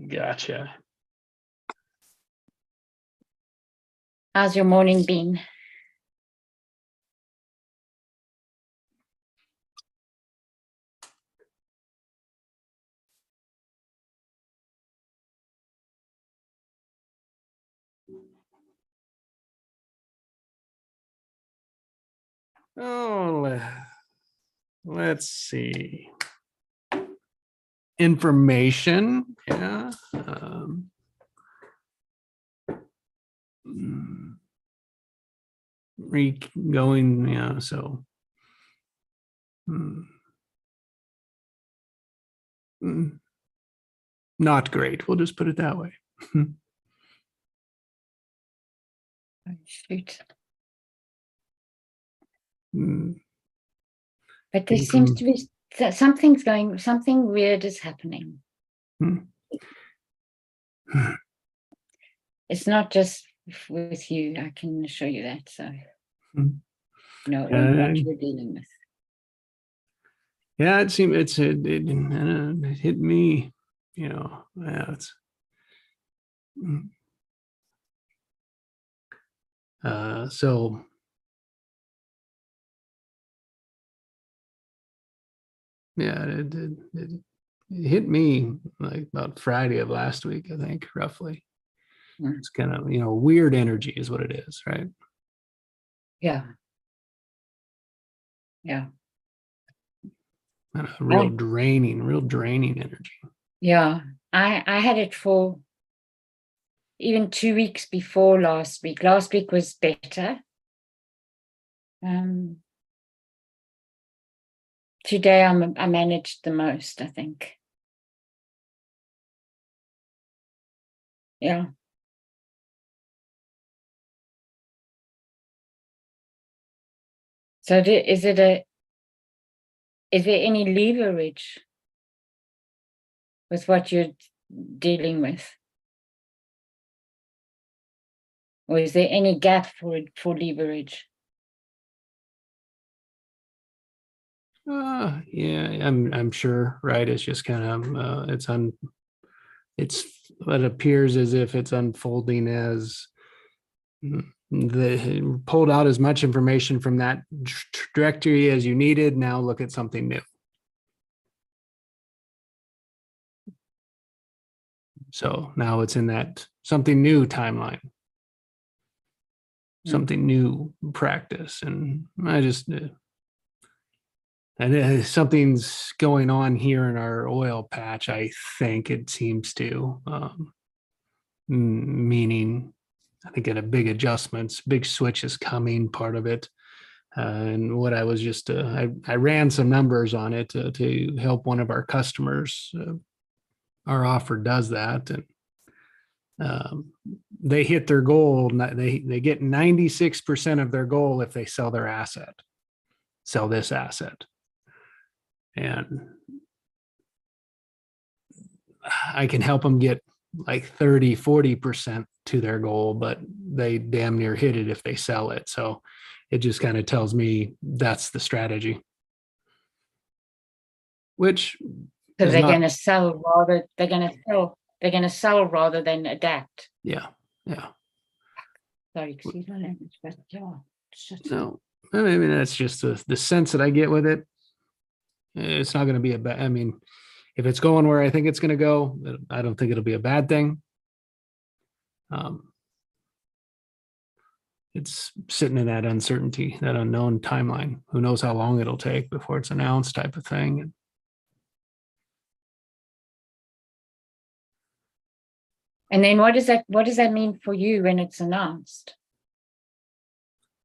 Gotcha. How's your morning been? Oh, let's see. Information, yeah. Going, yeah, so. Not great. We'll just put it that way. Oh, shoot. Mm, But there seems to be something weird is happening. It's not just with you, I can assure you that. So, what you're dealing with. Yeah, it seemed it hit me, yeah, it's so yeah, it hit me like about Friday of last week, I think, roughly. It's kind of, weird energy is what it is, right? Yeah. Yeah. Real draining energy. Yeah. I had it for even 2 weeks before last week. Last week was better. Today I managed the most, I think. Yeah. So is there any leverage with what you're dealing with? Or is there any gap for leverage? Yeah, I'm sure, right? It's just kind of it's what appears as if it's unfolding as the pulled out as much information from that trajectory as you needed. Now look at something new. So now it's in that something new timeline, something new practice. And I just, and something's going on here in our oil patch. I think it seems to, meaning I think at a big adjustments, big switch is coming, part of it. And what I was just, I ran some numbers on it to help one of our customers. Our offer does that. And they hit their goal. They get 96% of their goal if they sell their asset, sell this asset. And I can help them get like 30, 40% to their goal, but they damn near hit it if they sell it. So it just kind of tells me that's the strategy. Which So they're going to sell rather than adapt. Yeah. Sorry, excuse my language, but yeah. No, I mean, that's just the sense that I get with it. It's not going to be a bad, I mean, if it's going where I think it's going to go, I don't think it'll be a bad thing. It's sitting in that uncertainty, that unknown timeline. Who knows how long it'll take before it's announced, type of thing. And then what does that mean for you when it's announced?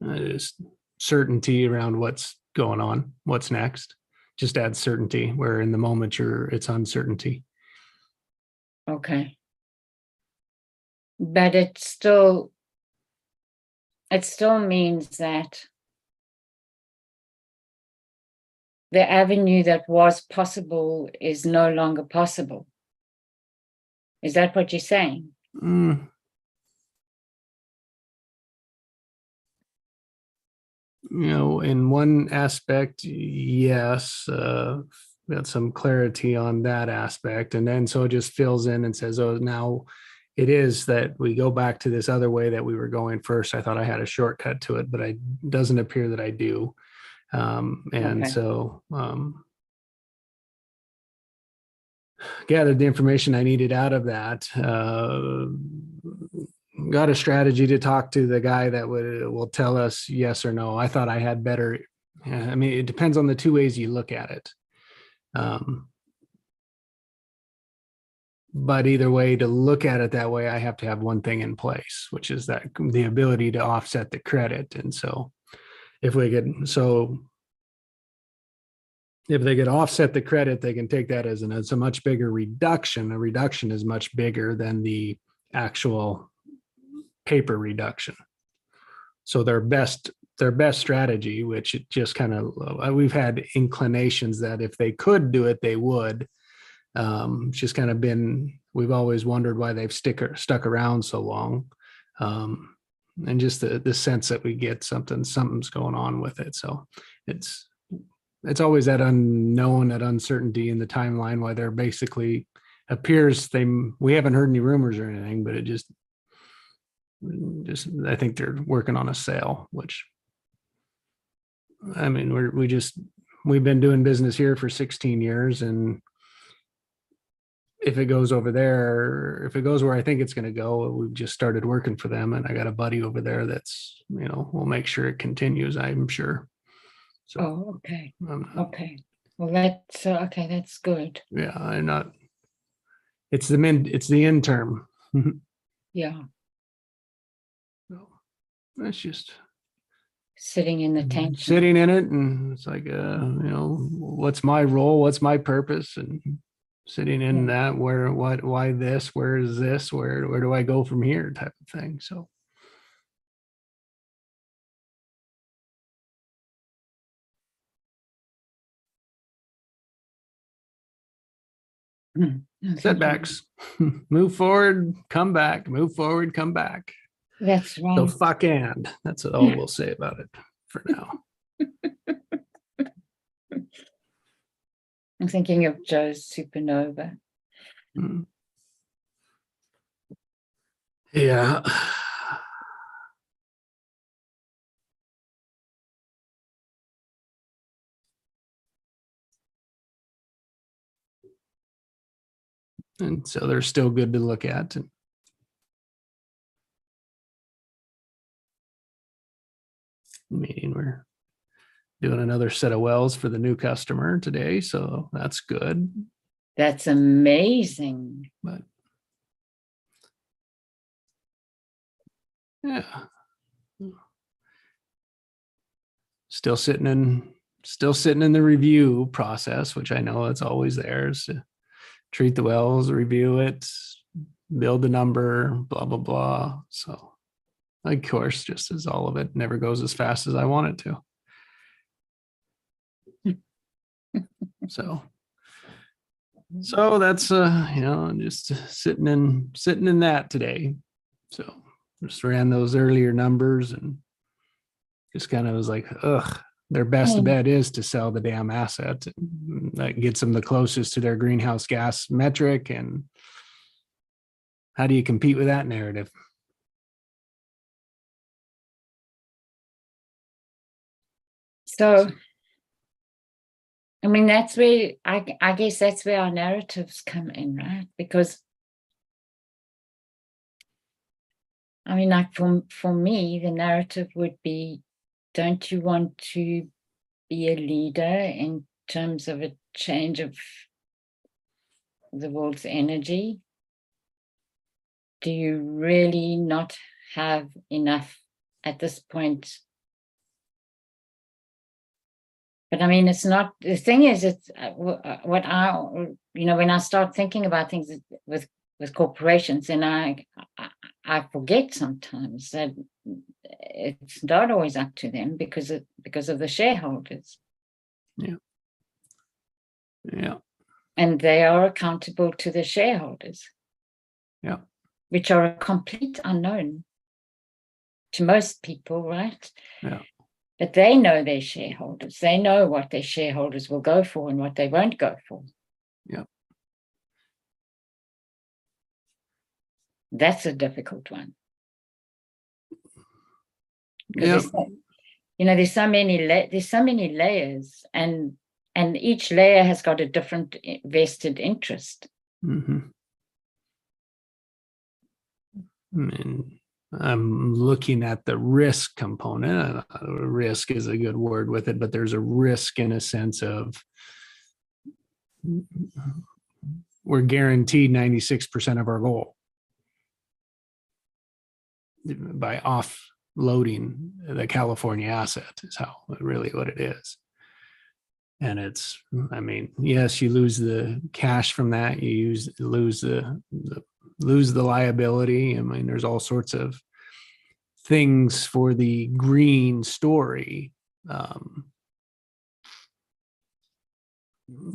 Just certainty around what's going on, what's next. Just add certainty, where in the moment it's uncertainty. Okay. But it still means that the avenue that was possible is no longer possible. Is that what you're saying? In one aspect, yes. got some clarity on that aspect. And then so it just fills in and says, oh, now it is that we go back to this other way that we were going first. I thought I had a shortcut to it, but it doesn't appear that I do. And Okay. so gathered the information I needed out of that. Got a strategy to talk to the guy that will tell us yes or no. I thought I had better. I mean, it depends on the two ways you look at it. But either way, to look at it that way, I have to have one thing in place, which is that the ability to offset the credit. And so if they could offset the credit, they can take that as it's a much bigger reduction. A reduction is much bigger than the actual paper reduction. So their best strategy, which it just kind of, we've had inclinations that if they could do it, they would. It's just kind of been, we've always wondered why they've stuck around so long. And just the sense that we get something's going on with it. So it's always that unknown, that uncertainty in the timeline, why they're basically appears we haven't heard any rumors or anything, but it just I think they're working on a sale, which, I mean, we've been doing business here for 16 years. And if it goes over there, if it goes where I think it's going to go, we've just started working for them. And I got a buddy over there that's, we'll make sure it continues, I'm sure. So, oh, okay. Okay. Well, that's okay. That's good. Yeah, I'm not. It's the end term. Yeah. So that's just sitting in the tank. Sitting in it, and it's like, what's my role? What's my purpose? And sitting in that, why this? Where is this? Where do I go from here? Type of thing. So. Setbacks. Move forward, come back. Move forward, come back. That's right. So fuck and. That's all we'll say about it for now. I'm thinking of Joe's Supernova. Yeah. And so they're still good to look at. Meaning we're doing another set of wells for the new customer today, so that's good. That's amazing. But yeah, still sitting in the review process, which I know it's always there, is to treat the wells, review it, build the number, blah blah blah. So of course, just as all of it never goes as fast as I want it to. So that's just sitting in that today. So just ran those earlier numbers and just kind of was like, their best bet is to sell the damn asset. That gets them the closest to their greenhouse gas metric. And how do you compete with that narrative? So, I mean, that's where I guess that's where our narratives come in, right? Because, I mean, like for me, the narrative would be, don't you want to be a leader in terms of a change of the world's energy? Do you really not have enough at this point? But I mean, it's not, the thing is, it's what when I start thinking about things with corporations, and I forget sometimes that it's not always up to them because of the shareholders. Yeah. And they are accountable to the shareholders. Yeah. Which are a complete unknown to most people, right? Yeah. But they know their shareholders. They know what their shareholders will go for and what they won't go for. Yeah. That's a difficult one. Yeah. There's so many layers, and each layer has got a different vested interest. Mm-hmm. And I'm looking at the risk component. Risk is a good word with it, but there's a risk in a sense of we're guaranteed 96% of our goal by offloading the California asset is how really what it is. And it's, I mean, yes, you lose the cash from that. You lose the liability. I mean, there's all sorts of things for the green story.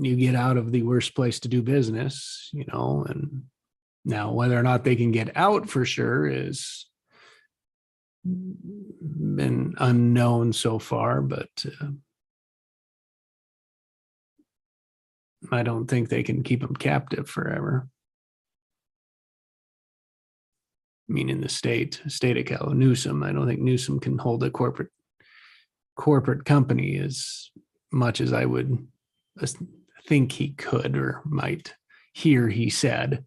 You get out of the worst place to do business, and now whether or not they can get out for sure is been unknown so far, but I don't think they can keep them captive forever. I mean, in the state of Cal, Newsom, I don't think Newsom can hold a corporate company as much as I would think he could or might hear he said.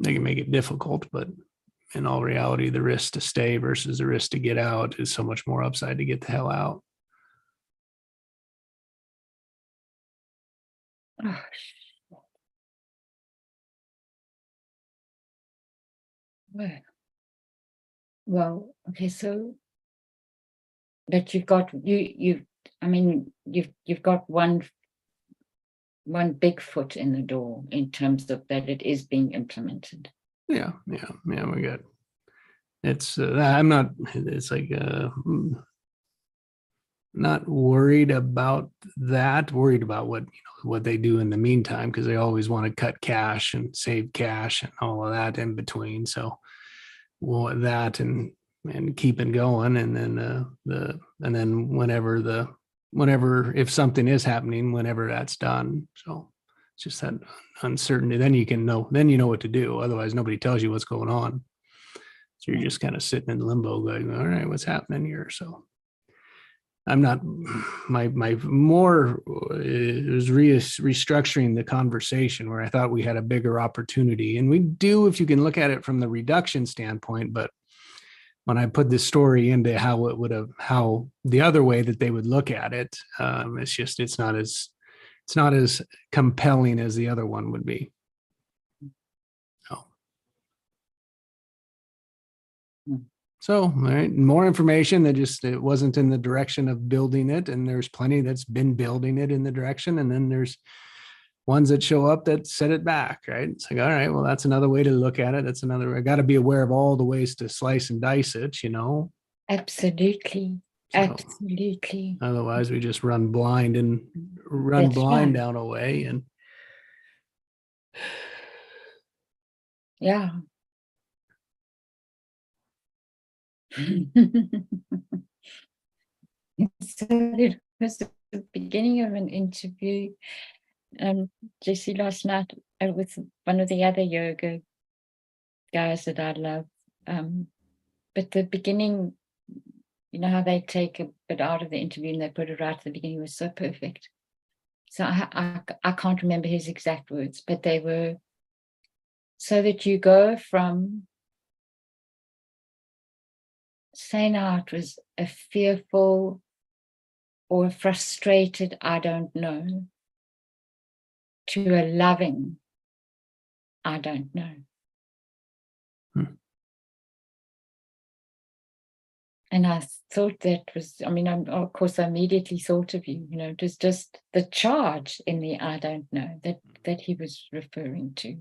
They can make it difficult, but in all reality, the risk to stay versus the risk to get out is so much more upside to get the hell out. Oh, well, okay, so but you've got you've got one big foot in the door in terms of that it is being implemented. Yeah, we got it's I'm not, it's like not worried about that, worried about what they do in the meantime, because they always want to cut cash and save cash and all of that in between. So well, that and keeping going, and then whenever if something is happening, whenever that's done. So it's just that uncertainty. Then you know what to do. Otherwise, nobody tells you what's going on. So you're just kind of sitting in limbo, going, "All right, what's happening here?" So I'm not. My more is restructuring the conversation where I thought we had a bigger opportunity, and we do if you can look at it from the reduction standpoint. But when I put this story into how the other way that they would look at it, it's not as compelling as the other one would be. So, all right, more information that just it wasn't in the direction of building it, and there's plenty that's been building it in the direction, and then there's ones that show up that set it back, right? It's like, all right, well, that's another way to look at it. That's another. I got to be aware of all the ways to slice and dice it, Absolutely. So, absolutely. Otherwise, we just run blind That's blind right. down a way, and Yeah. So it was the beginning of an interview, Jesse, last night with one of the other yoga guys that I love. But the beginning, you know how they take a bit out of the interview and they put it right at the beginning, was so perfect. So I can't remember his exact words, but they were so that you go from saying how it was a fearful or a frustrated, I don't know, to a loving, I don't know. And I thought that was, of course, I immediately thought of you, it was just the charge in the I don't know that he was referring to,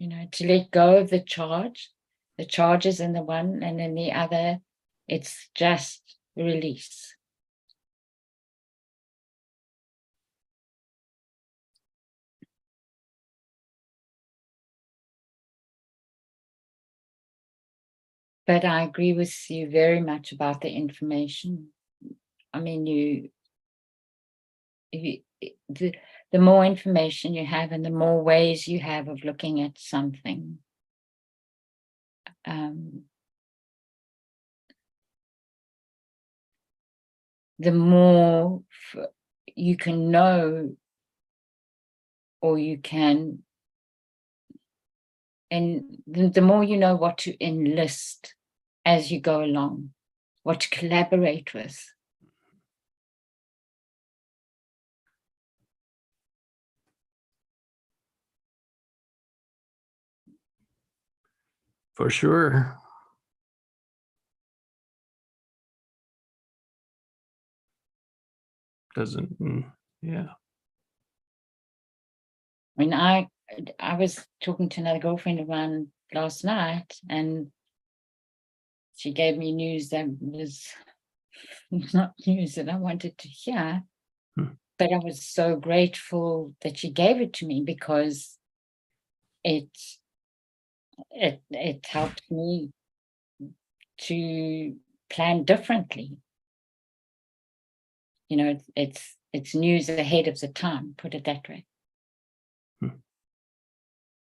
to let go of the charge is in the one, and in the other, it's just release. But I agree with you very much about the information. I mean, the more information you have and the more ways you have of looking at something, the more you can know, or you can, and the more you know what to enlist as you go along, what to collaborate with. For sure. Doesn't, yeah. I mean, I was talking to another girlfriend of mine last night, and she gave me news that was not news that I wanted to hear. But I was so grateful that she gave it to me, because it helped me to plan differently. You know, it's news ahead of the time, put it that way.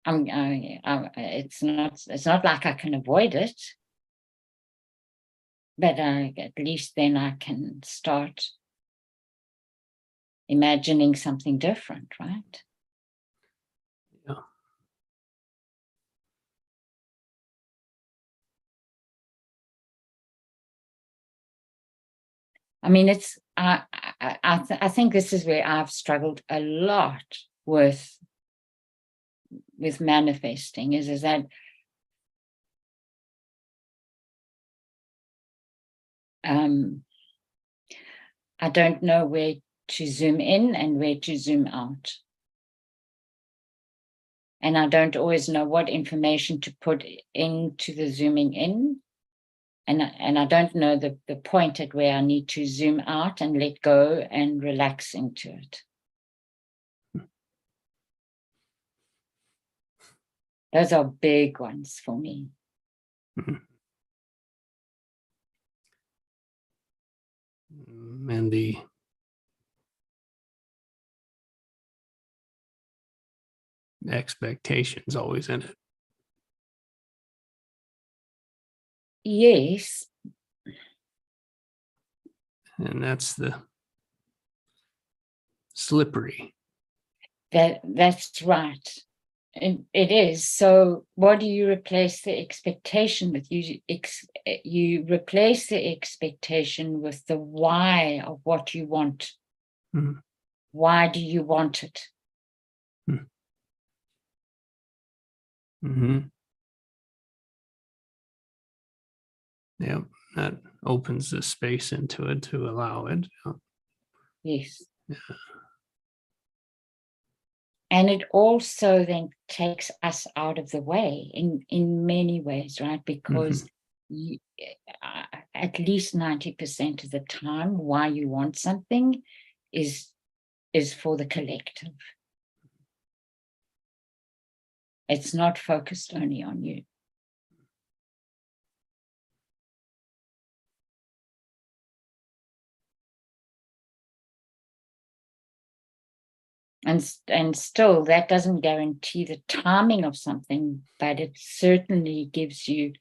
It's not like I can avoid it, but at least then I can start imagining something different, right? Yeah. I mean, it's I think this is where I've struggled a lot with manifesting, is that I don't know where to zoom in and where to zoom out. And I don't always know what information to put into the zooming in. And I don't know the point at where I need to zoom out and let go and relax into it. Those are big ones for me. And the expectations always in it. Yes. And that's the slippery. That's right. It is. So what do you replace the expectation with? You replace the expectation with the why of what you want. Mm-hmm. Why do you want it? Mm-hmm. Yeah, that opens the space into it to allow it. Yes. Yeah. And it also then takes us out of the way in many ways, right? Because at least 90% of the time, why you want something is for the collective. It's not focused only on you. And still, that doesn't guarantee the timing of something, but it certainly gives you,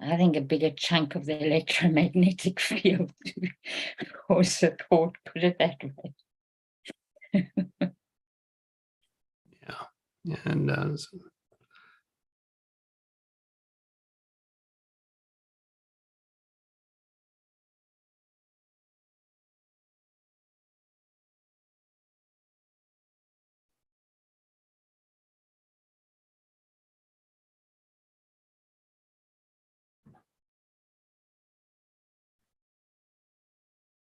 I think, a bigger chunk of the electromagnetic field or support, put it that way. Yeah, and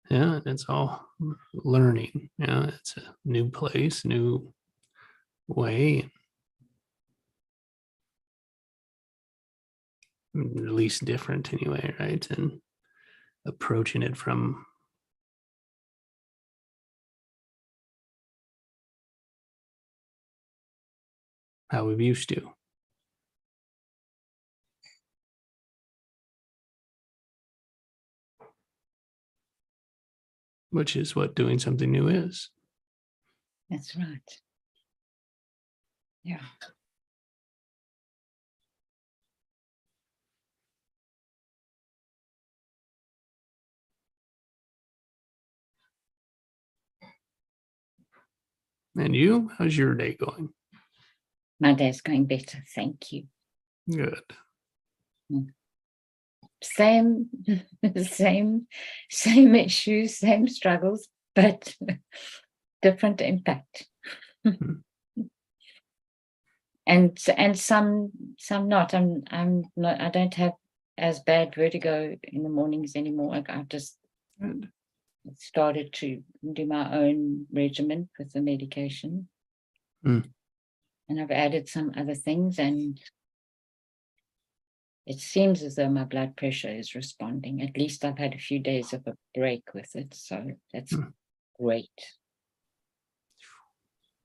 yeah, it's all learning. Yeah, it's a new place, new way, at least different anyway, right? And approaching it from how we've used to. which is what doing something new is. That's right. Yeah. And you, how's your day going? My day's going better. Thank you. Good. Same, same issues, same struggles, but different impact. and some not. I'm not. I don't have as bad vertigo in the mornings anymore. I've just Good. started to do my own regimen with the medication, Mm. and I've added some other things, and it seems as though my blood pressure is responding. At least I've had a few days of a break with it, so that's great.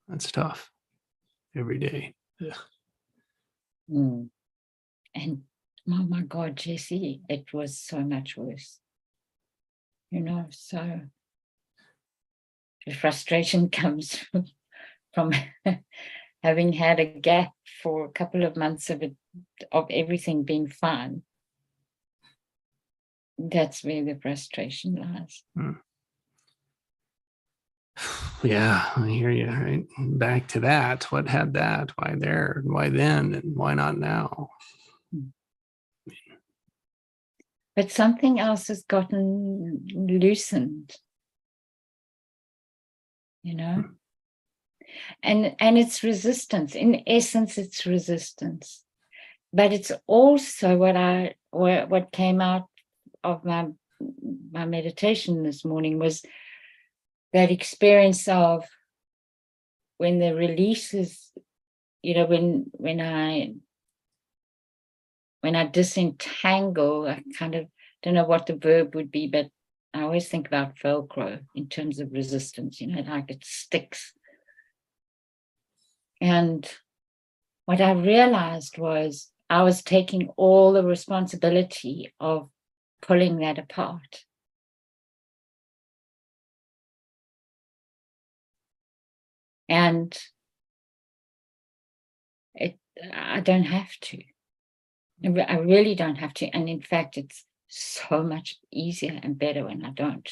That's tough. Every day. And oh my God, Jesse, it was so much worse. So the frustration comes from having had a gap for a couple of months of everything being fine. That's where the frustration lies. Yeah, I hear you. Right. Back to that. What had that? Why there? Why then? And why not now? But something else has gotten loosened, and it's resistance. In essence, it's resistance. But it's also what came out of my meditation this morning was that experience of when the release is, when I disentangle, I kind of don't know what the verb would be, but I always think about Velcro in terms of resistance, like it sticks. And what I realized was I was taking all the responsibility of pulling that apart. And I don't have to. I really don't have to. And in fact, it's so much easier and better when I don't.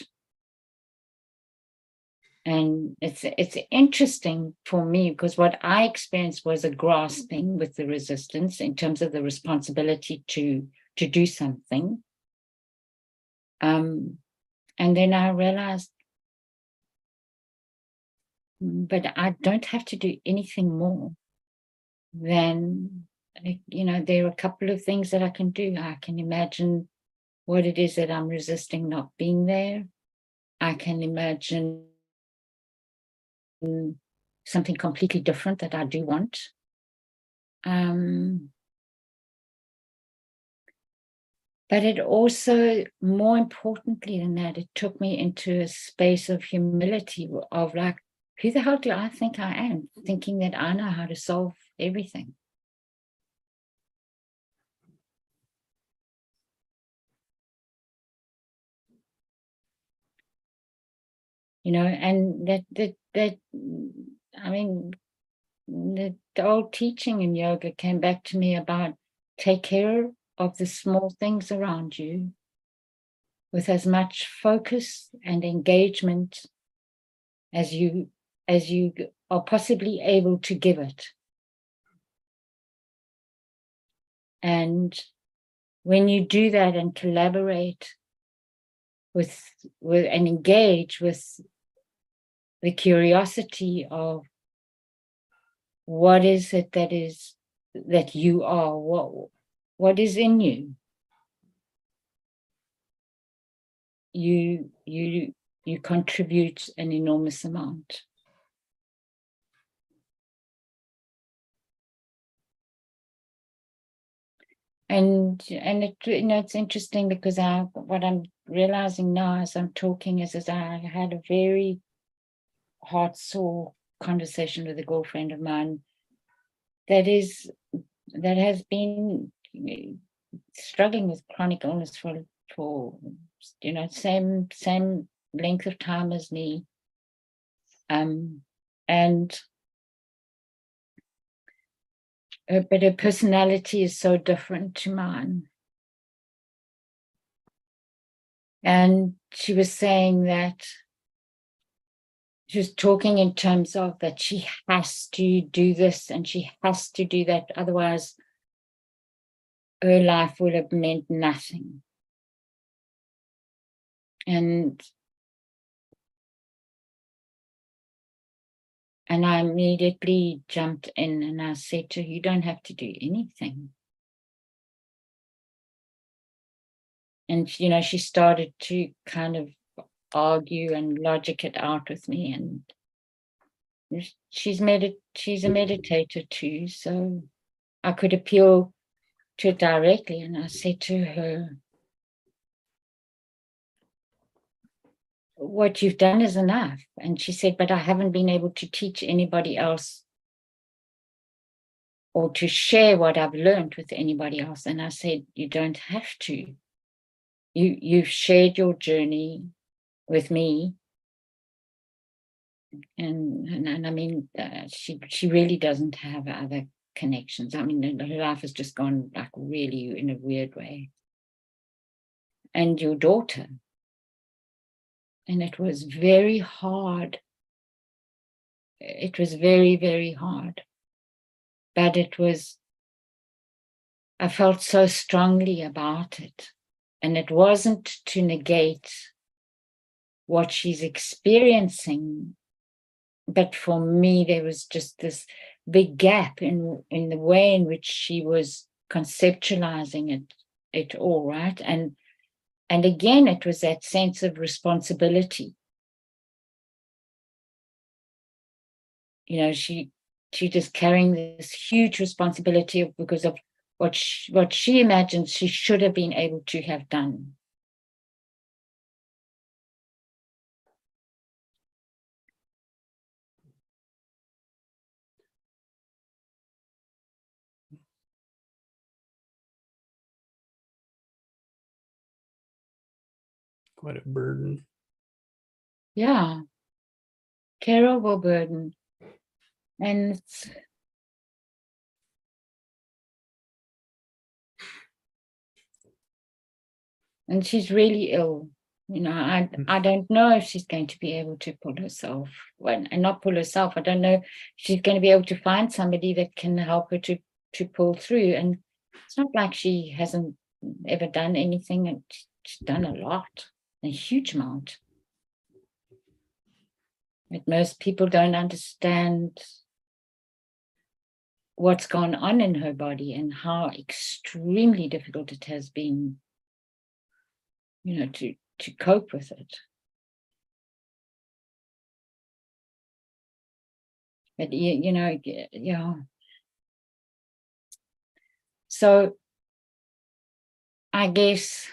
And it's interesting for me because what I experienced was a grasping with the resistance in terms of the responsibility to do something. And then I realized, but I don't have to do anything more than, there are a couple of things that I can do. I can imagine what it is that I'm resisting not being there. I can imagine something completely different that I do want. But it also, more importantly than that, it took me into a space of humility of like, who the hell do I think I am? Thinking that I know how to solve everything. And that I mean, the old teaching in yoga came back to me about take care of the small things around you with as much focus and engagement as you are possibly able to give it. And when you do that and collaborate with and engage with the curiosity of what is it that you are, what is in you, you contribute an enormous amount. And it, it's interesting because what I'm realizing now as I'm talking is I had a very heart sore conversation with a girlfriend of mine that has been struggling with chronic illness for same length of time as me. And but her personality is so different to mine. And she was saying that she was talking in terms of that she has to do this and she has to do that, otherwise her life would have meant nothing. And I immediately jumped in and I said to her, you don't have to do anything. And, she started to kind of argue and logic it out with me. And she's a meditator too, so I could appeal to it directly. And I said to her, what you've done is enough. And she said, but I haven't been able to teach anybody else or to share what I've learned with anybody else. And I said, you don't have to. You've shared your journey with me. And I mean, she really doesn't have other connections. I mean, her life has just gone like really in a weird way. And your daughter. And it was very hard. It was very, very hard. But I felt so strongly about it. And it wasn't to negate what she's experiencing, but for me, there was just this big gap in the way in which she was conceptualizing it all, right? And again, it was that sense of responsibility. She just carrying this huge responsibility because of what she imagined she should have been able to have done. Quite a burden. Yeah. Terrible burden. And she's really ill. I don't know if she's going to be able to pull herself, and not pull herself. I don't know if she's going to be able to find somebody that can help her to pull through. And it's not like she hasn't ever done anything, and she's done a lot, a huge amount. But most people don't understand what's gone on in her body and how extremely difficult it has been, to cope with it. But yeah. So I guess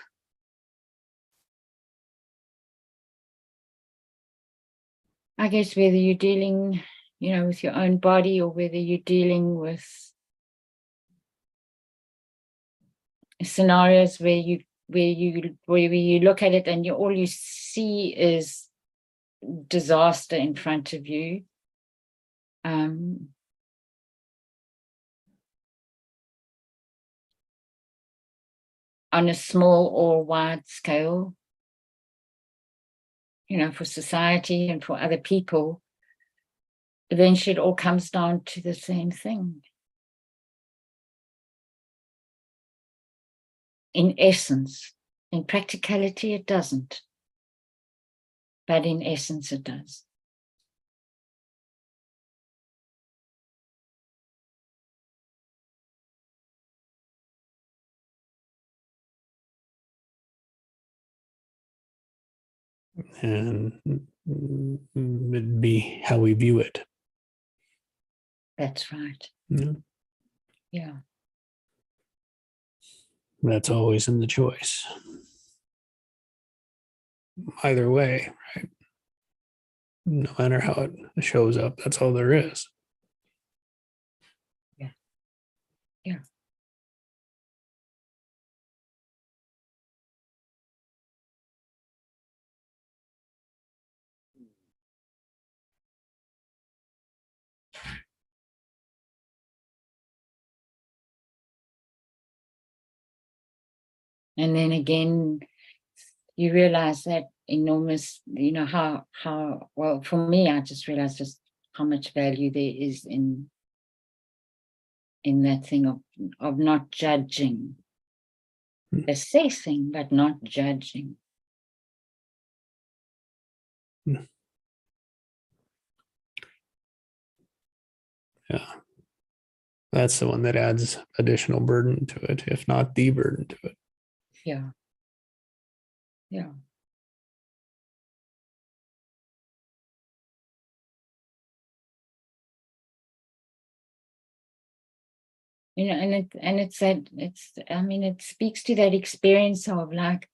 whether you're dealing, with your own body or whether you're dealing with scenarios where you look at it and all you see is disaster in front of you. On a small or wide scale, for society and for other people, eventually it all comes down to the same thing. In essence. In practicality, it doesn't. But in essence, it does. And it'd be how we view it. That's right. Yeah. That's always in the choice. Either way, right? No matter how it shows up, that's all there is. Yeah. Yeah. And then again, you realize that enormous, well, for me, I just realized just how much value there is in that thing of not judging, assessing, but not judging. Yeah. That's the one that adds additional burden to it, if not the burden to it. Yeah. Yeah. And it speaks to that experience of like,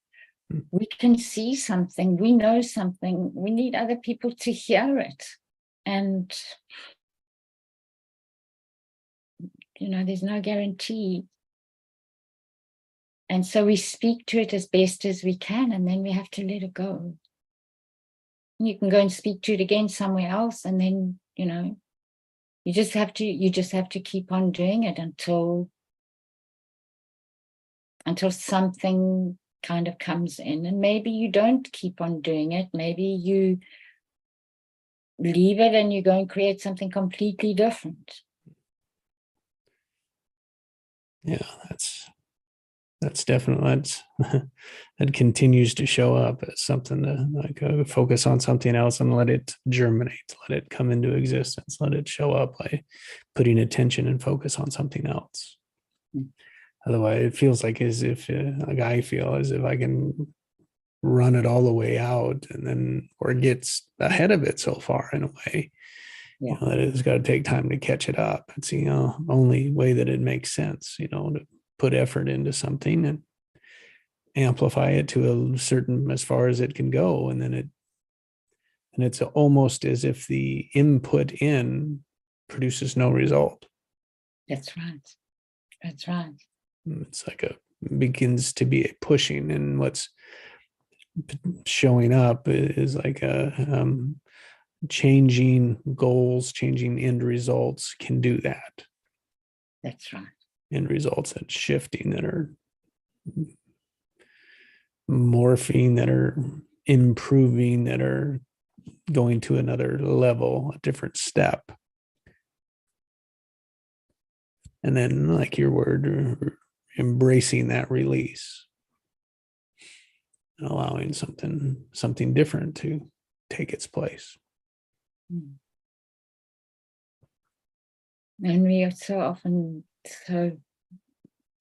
we can see something, we know something, we need other people to hear it. And, there's no guarantee. And so we speak to it as best as we can, and then we have to let it go. You can go and speak to it again somewhere else, and then, you just have to keep on doing it until something kind of comes in. And maybe you don't keep on doing it. Maybe you leave it and you go and create something completely different. Yeah, that's definitely that continues to show up as something to like focus on something else and let it germinate, let it come into existence, let it show up by putting attention and focus on something else. Otherwise, it feels like as if I feel as if I can run it all the way out and then or it gets ahead of it so far in a way. Yeah. That it's got to take time to catch it up. It's only way that it makes sense, to put effort into something and amplify it to a certain as far as it can go. And it's almost as if the input in produces no result. That's right. That's right. It's like begins to be a pushing, and what's showing up is like a changing goals, changing end results can do that. That's right. End results that shifting, that are morphing, that are improving, that are going to another level, a different step. And then, like your word, embracing that release and allowing something different to take its place. And we are so often so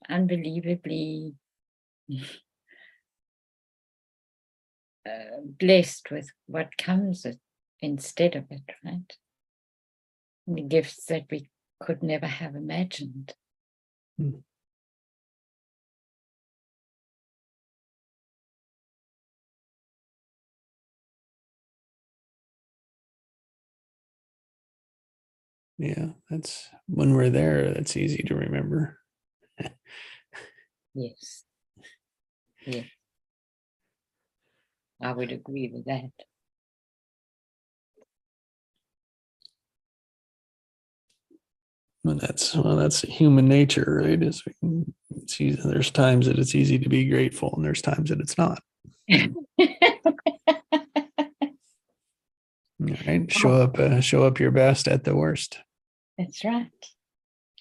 unbelievably blessed with what comes instead of it, right? And the gifts that we could never have imagined. Yeah, that's when we're there, that's easy to remember. Yes. Yeah. I would agree with that. And that's human nature, right? There's times that it's easy to be grateful, and there's times that it's not. All right, show up your best at the worst. That's right.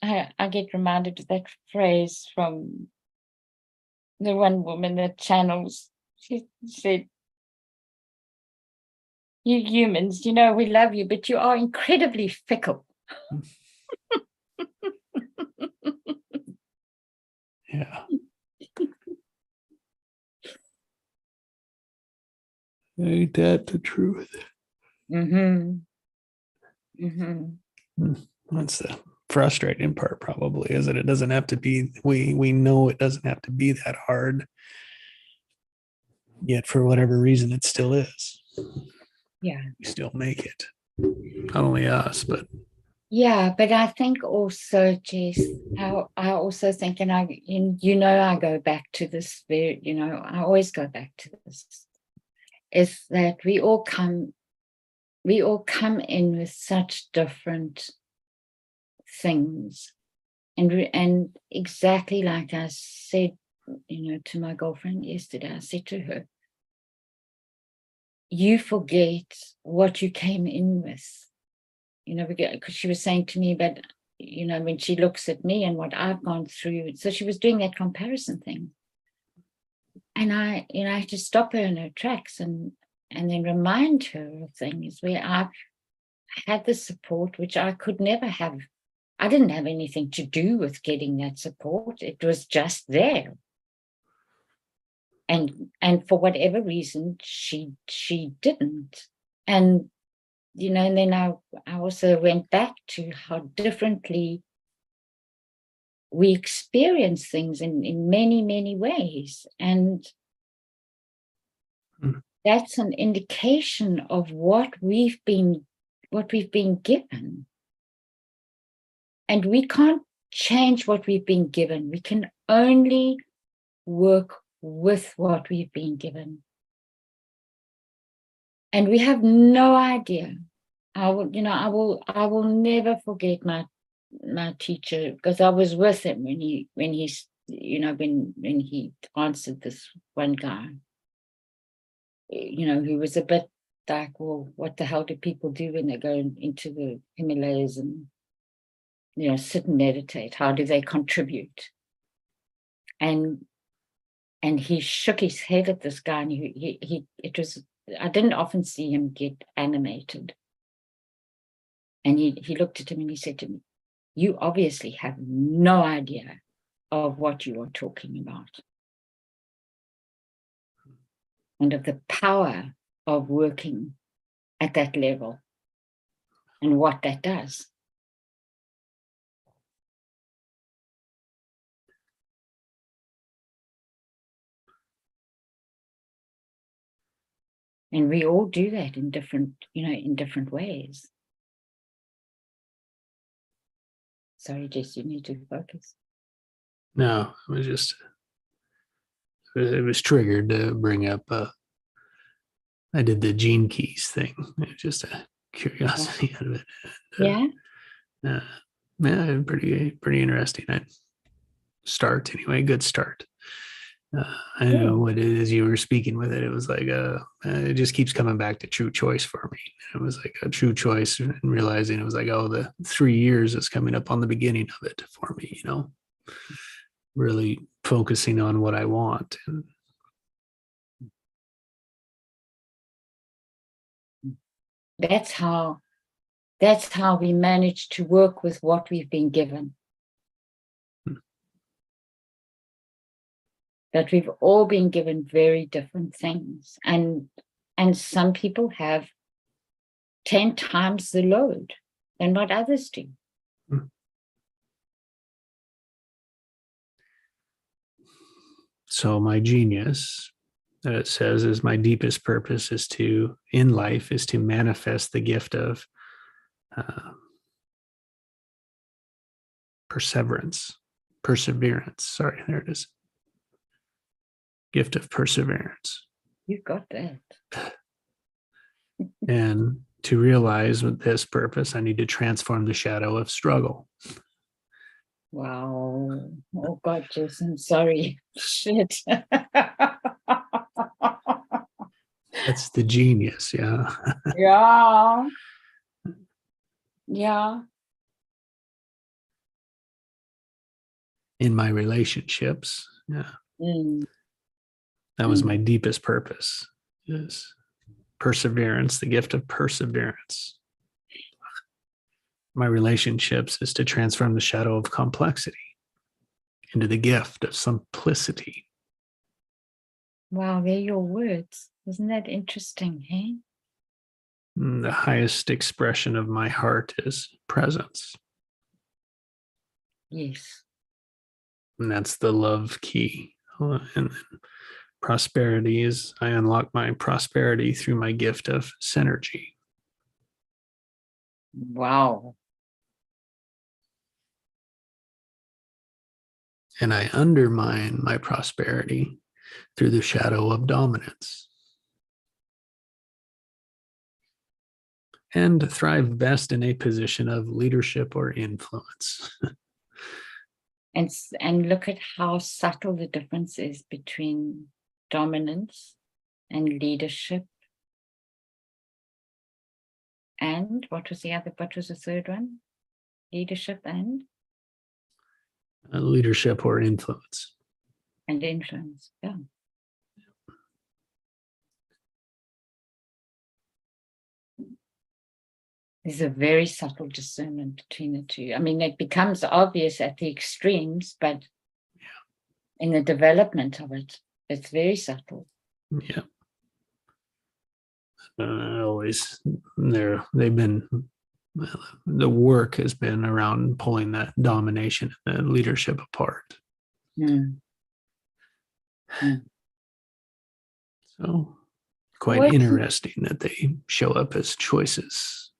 I get reminded of that phrase from the one woman that channels. She said, "You humans, we love you, but you are incredibly fickle." Yeah. Ain't that the truth? Mm-hmm. Mm-hmm. That's the frustrating part, probably, is that it doesn't have to be, we know it doesn't have to be that hard, yet for whatever reason it still is. Yeah. We still make it. Not only us, but yeah, but I think also, Jess, I also think, and I go back to this very, I always go back to this, is that we all come in with such different things, and exactly like I said to my girlfriend yesterday. I said to her, you forget what you came in with, because she was saying to me, but, when she looks at me and what I've gone through. So she was doing that comparison thing. And I had to stop her in her tracks and then remind her of things where I've had the support, which I could never have. I didn't have anything to do with getting that support. It was just there. And for whatever reason, she didn't. And, and then I also went back to how differently we experience things in many, many ways. And that's an indication of what we've been given. And we can't change what we've been given. We can only work with what we've been given. And we have no idea. I will never forget my teacher, because I was with him when he answered this one guy, who was a bit like, well, what the hell do people do when they go into the Himalayas and sit and meditate? How do they contribute? And he shook his head at this guy, and I didn't often see him get animated. And he looked at him and he said to me, you obviously have no idea of what you are talking about, and of the power of working at that level and what that does. And we all do that in different ways. Sorry, Jess, you need to focus. No, it was triggered to bring up. I did the Gene Keys thing. It was just a curiosity out of it. Yeah. Yeah, pretty interesting. I'd start anyway. Good start. I know what it is you were speaking with it. It was like it just keeps coming back to true choice for me. It was like a true choice, and realizing it was like, oh, the 3 years is coming up on the beginning of it for me. Really focusing on what I want. And that's how we manage to work with what we've been given. That we've all been given very different things, and some people have 10 times the load than what others do. So my genius, that it says, is my deepest purpose in life is to manifest the gift of perseverance. Sorry, there it is. Gift of perseverance. You've got that. And to realize this purpose, I need to transform the shadow of struggle. Wow. Oh God, Jason, sorry. Shit. That's the genius, yeah. Yeah. Yeah. In my relationships, yeah. That was my deepest purpose, is perseverance, the gift of perseverance. My relationships is to transform the shadow of complexity into the gift of simplicity. Wow, they're your words. Isn't that interesting, hey? And the highest expression of my heart is presence. Yes. And that's the love key. And prosperity is, I unlock my prosperity through my gift of synergy. Wow. And I undermine my prosperity through the shadow of dominance. And thrive best in a position of leadership or influence. and look at how subtle the difference is between dominance and leadership. And what was the third one? Leadership and leadership or influence. influence. Yeah. There's a very subtle discernment between the two. I mean, it becomes obvious at the extremes, but in the development of it, it's very subtle. Yeah. Always they've been, the work has been around pulling that domination and leadership apart. Mm. Mm. So quite interesting that they show up as choices.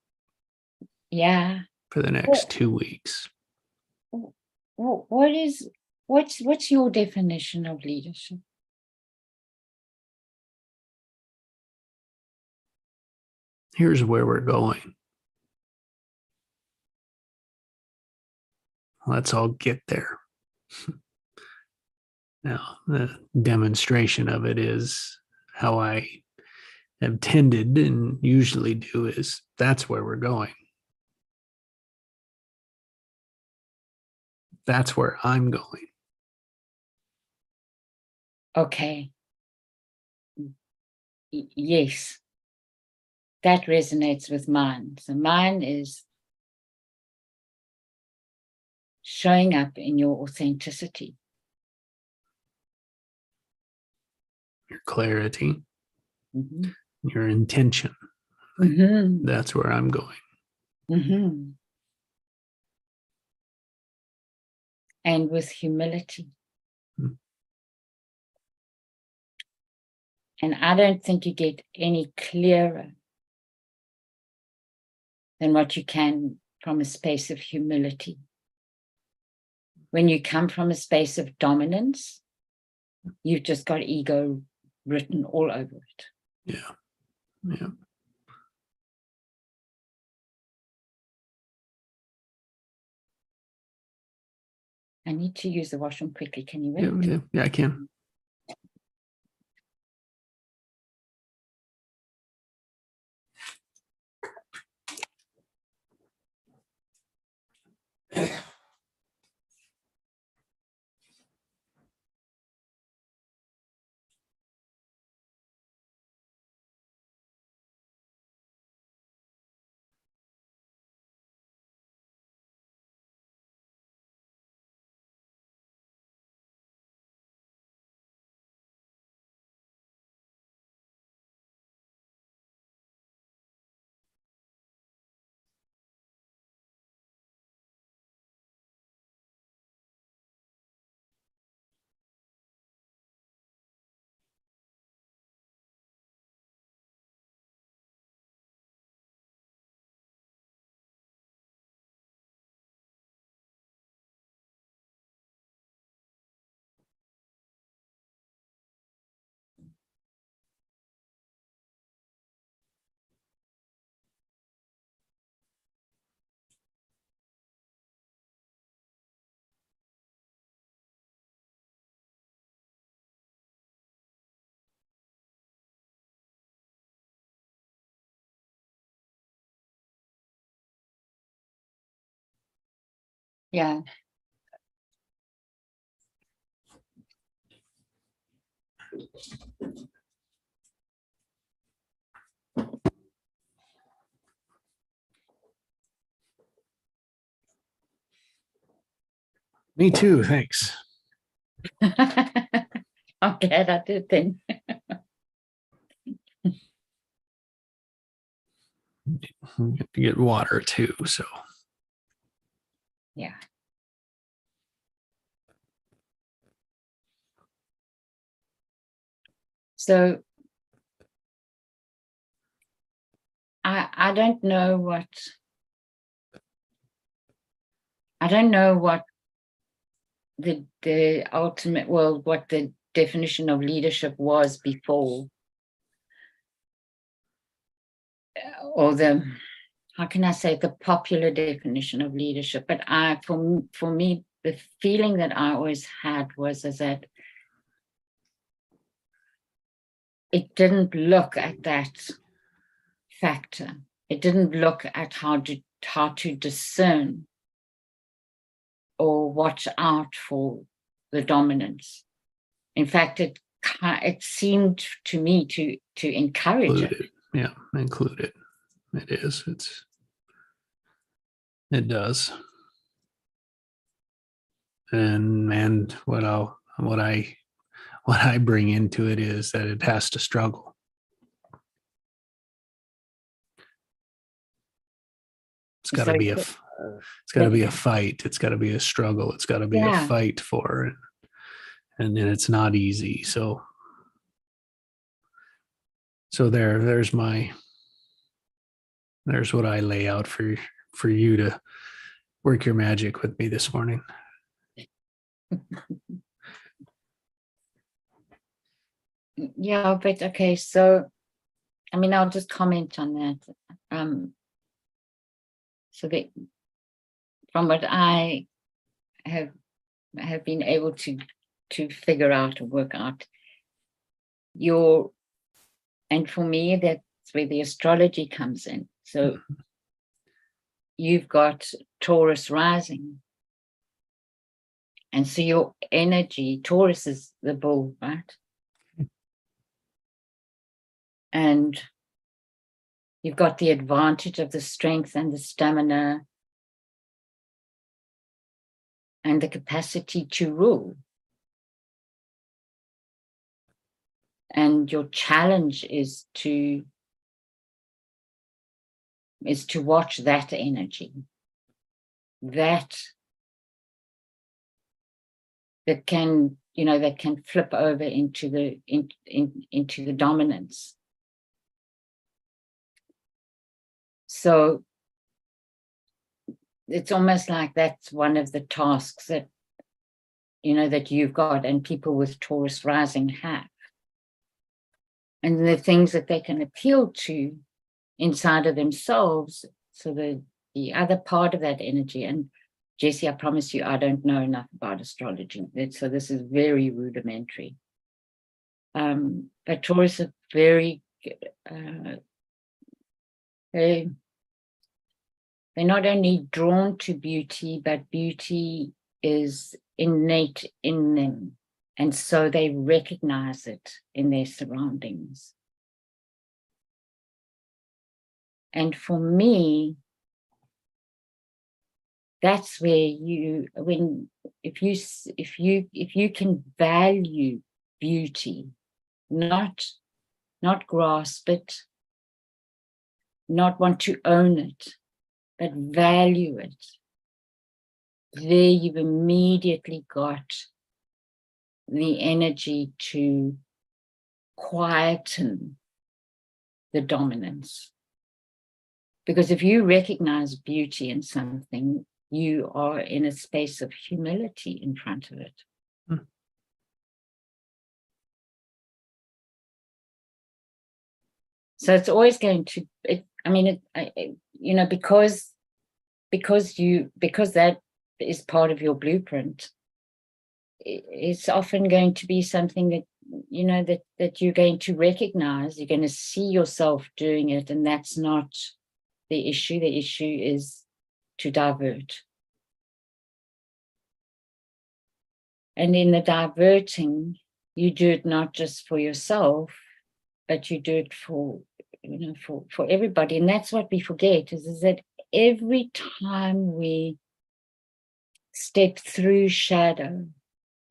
Yeah. For the next 2 weeks. What's your definition of leadership? Here's where we're going. Let's all get there. Now, the demonstration of it is how I have tended and usually do is that's where we're going. That's where I'm going. Okay. Yes. That resonates with mine. So mine is showing up in your authenticity. Your clarity, Mm-hmm. your intention. Mm-hmm. That's where I'm going. Mm-hmm. And with humility. Mm-hmm. And I don't think you get any clearer than what you can from a space of humility. When you come from a space of dominance, you've just got ego written all over it. Yeah. Yeah. I need to use the washroom quickly. Can you wait? Yeah, I can. Yeah. Me too. Thanks. I'm glad I did then. Get to get water too. So Yeah. So I don't know what the ultimate, well, what the definition of leadership was before, or how can I say, the popular definition of leadership. But for me the feeling that I always had was is that it didn't look at that factor. It didn't look at how to discern or watch out for the dominance. In fact, it seemed to me to encourage Include it. it. Yeah, include it. It is. It does. And what I bring into it is that it has to struggle. It's got to be a fight. It's got to be a struggle. It's got to be a fight for it. And then it's not easy. So there's what I lay out for you to work your magic with me this morning. Yeah, but okay, so I mean, I'll just comment on that. So that from what I have been able to figure out or work out, and for me, that's where the astrology comes in. So you've got Taurus rising. And so your energy, Taurus is the bull, right? And you've got the advantage of the strength and the stamina and the capacity to rule. And your challenge is to watch that energy, that can, that can flip over into the dominance. So it's almost like that's one of the tasks that, that you've got and people with Taurus rising have. And the things that they can appeal to inside of themselves. So the other part of that energy, and Jesse, I promise you, I don't know enough about astrology. So this is very rudimentary. But Taurus are very, they're not only drawn to beauty, but beauty is innate in them. And so they recognize it in their surroundings. And for me, that's where if you can value beauty, not grasp it, not want to own it, but value it, there you've immediately got the energy to quieten the dominance. Because if you recognize beauty in something, you are in a space of humility in front of it. So it's always going to, because that is part of your blueprint, it's often going to be something that, that you're going to recognize, you're going to see yourself doing it, and that's not the issue. The issue is to divert. And in the diverting, you do it not just for yourself, but you do it for everybody. And that's what we forget is that every time we step through shadow,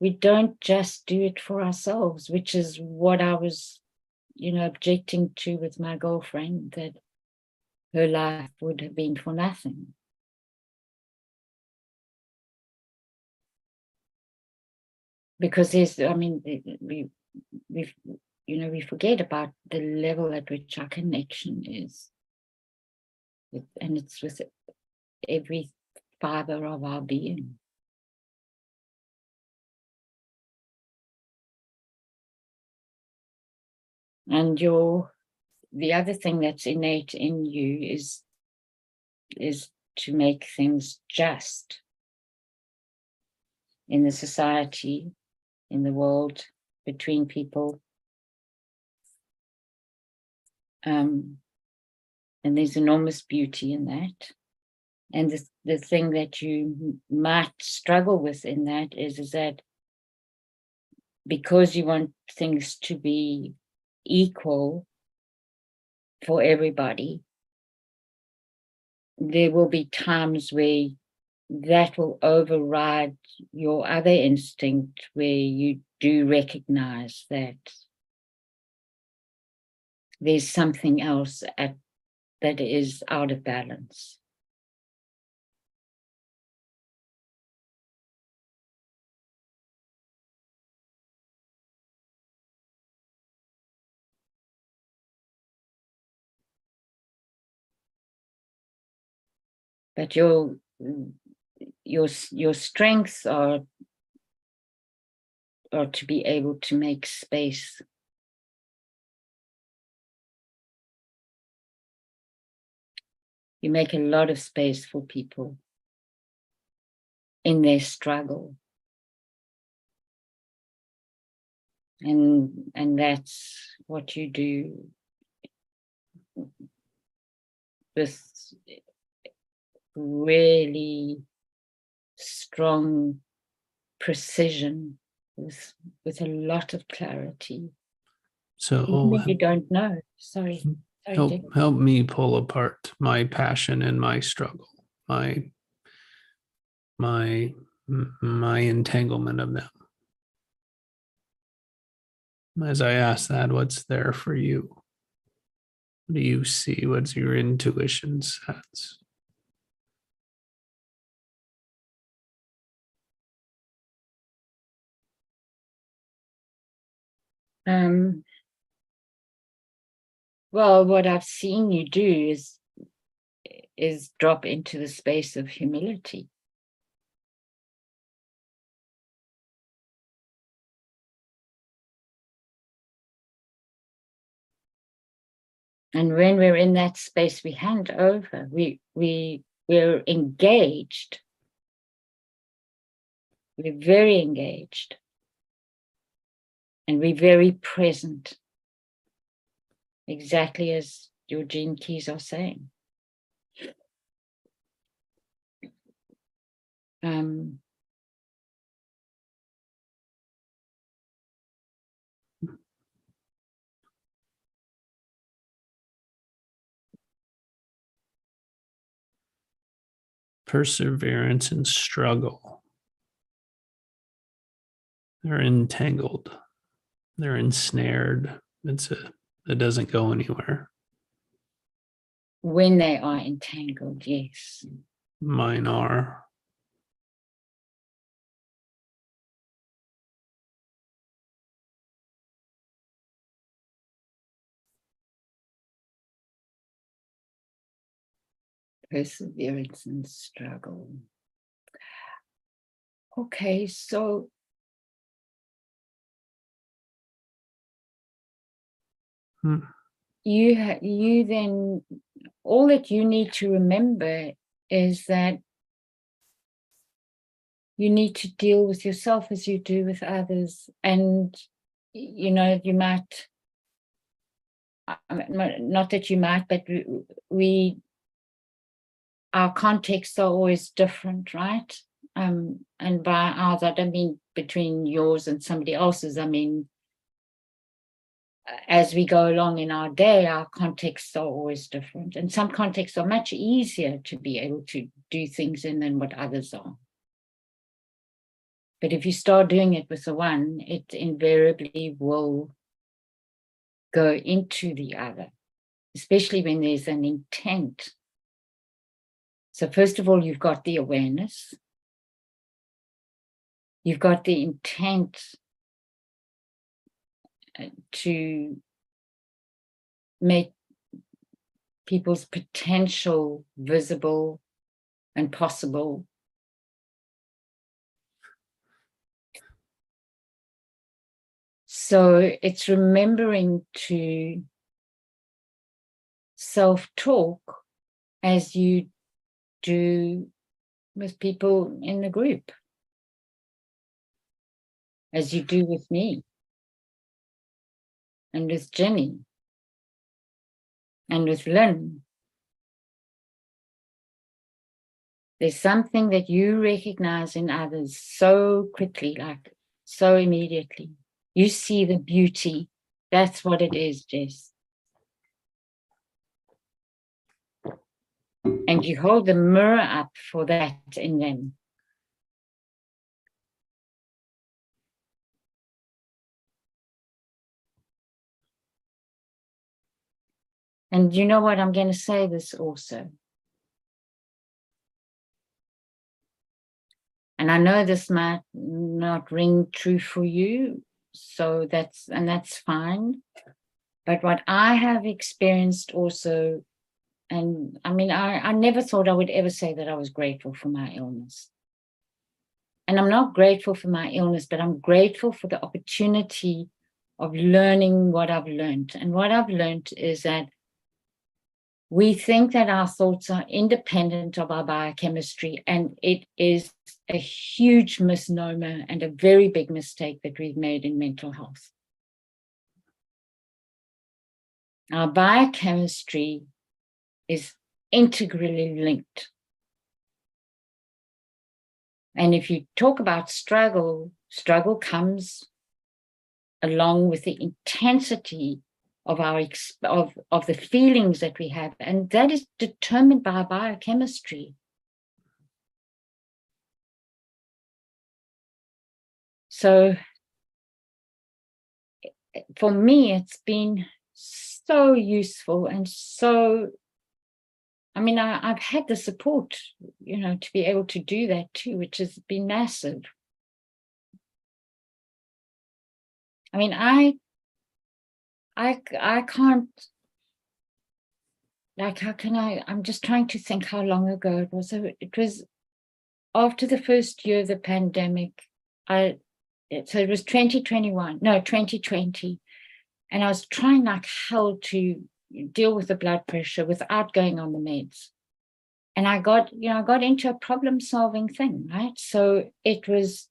we don't just do it for ourselves, which is what I was, objecting to with my girlfriend, that her life would have been for nothing. Because we forget about the level at which our connection is. And it's with every fiber of our being. And the other thing that's innate in you is to make things just. in the society, in the world, between people. And there's enormous beauty in that. And the thing that you might struggle with in that is that because you want things to be equal for everybody, there will be times where that will override your other instinct, where you do recognize that there's something else that is out of balance. But your strengths are to be able to make space. You make a lot of space for people in their struggle. And that's what you do with really strong precision, with a lot of clarity. So Even if you don't know. Sorry, Dick. help me pull apart my passion and my struggle, my entanglement of them. As I ask that, what's there for you? What do you see? What's your intuition sense? Well, what I've seen you do is drop into the space of humility. And when we're in that space, we hand over. We're engaged. We're very engaged. And we're very present. Exactly as your gene keys are saying. Perseverance and struggle. They're entangled. They're ensnared. It doesn't go anywhere. When they are entangled, yes. Mine are. Perseverance and struggle. Okay, so you then, all that you need to remember is that you need to deal with yourself as you do with others. And, you might, not that you might, but our contexts are always different, right? And by ours, I don't mean between yours and somebody else's. I mean, as we go along in our day, our contexts are always different. And some contexts are much easier to be able to do things in than what others are. But if you start doing it with the one, it invariably will go into the other, especially when there's an intent. So first of all, you've got the awareness. You've got the intent to make people's potential visible and possible. So it's remembering to self-talk as you do with people in the group. as you do with me and with Jenny and with Lynn. There's something that you recognize in others so quickly, like so immediately. You see the beauty. That's what it is, Jess. And you hold the mirror up for that in them. And you know what? I'm going to say this also. And I know this might not ring true for you, so that's fine. But what I have experienced also, and I mean, I never thought I would ever say that I was grateful for my illness. And I'm not grateful for my illness, but I'm grateful for the opportunity of learning what I've learned. And what I've learned is that we think that our thoughts are independent of our biochemistry, and it is a huge misnomer and a very big mistake that we've made in mental health. Our biochemistry is integrally linked. And if you talk about struggle, struggle comes along with the intensity of our of the feelings that we have, and that is determined by biochemistry. So for me, it's been so useful and so, I mean, I've had the support, you know, to be able to do that too, which has been massive. I mean, I can't, like, how can I'm just trying to think how long ago it was. So it was after the first year of the pandemic. So it was 2020. And I was trying like hell to deal with the blood pressure without going on the meds. And I got into a problem solving thing, right? So it was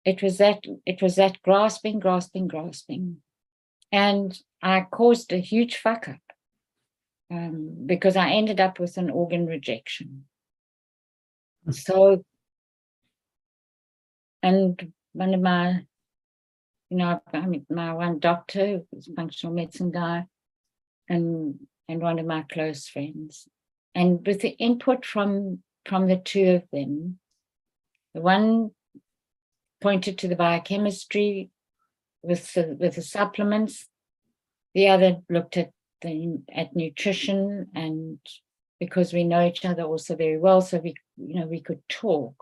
that grasping. And I caused a huge fuck up because I ended up with an organ rejection. So, and one of my, my one doctor was a functional medicine guy, and one of my close friends. And with the input from the two of them, the one pointed to the biochemistry with the supplements, the other looked at nutrition, and because we know each other also very well, so we could talk.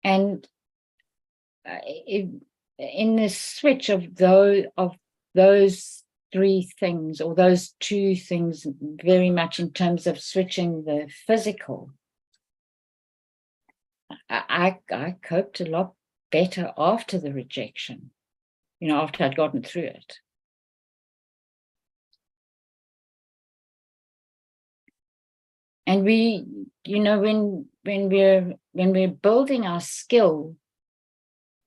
And in the switch of those three things, or those two things, very much in terms of switching the physical, I coped a lot better after the rejection, after I'd gotten through it. And we, when we're building our skill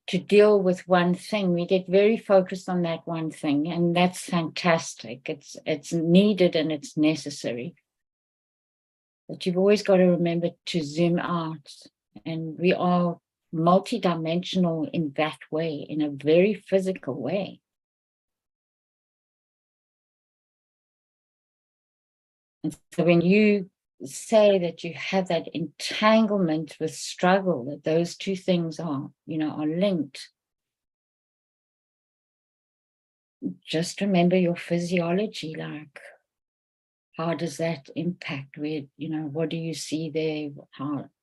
to deal with one thing, we get very focused on that one thing, and that's fantastic. It's needed and it's necessary. But you've always got to remember to zoom out, and we are multidimensional in that way, in a very physical way. And so when you say that you have that entanglement with struggle, that those two things are linked, just remember your physiology, like how does that impact, where, what do you see there,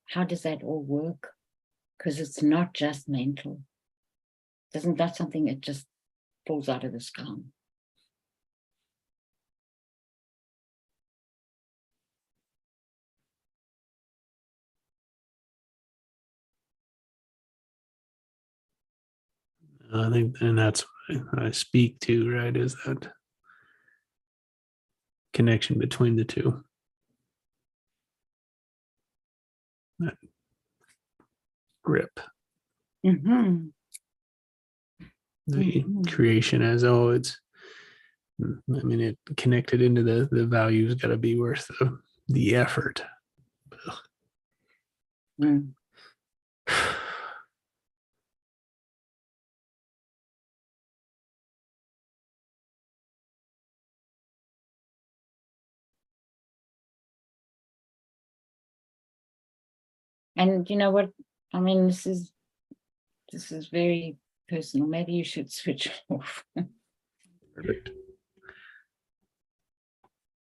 how does that all work? Because it's not just mental. Isn't that something that just falls out of the sky? I think, and that's what I speak to, right, is that connection between the two. That grip. Mhm. The Mhm. creation as, oh, it's, I mean, it connected into the value's got to be worth the effort. Mm. And you know what? I mean, this is very personal. Maybe you should switch off. Perfect.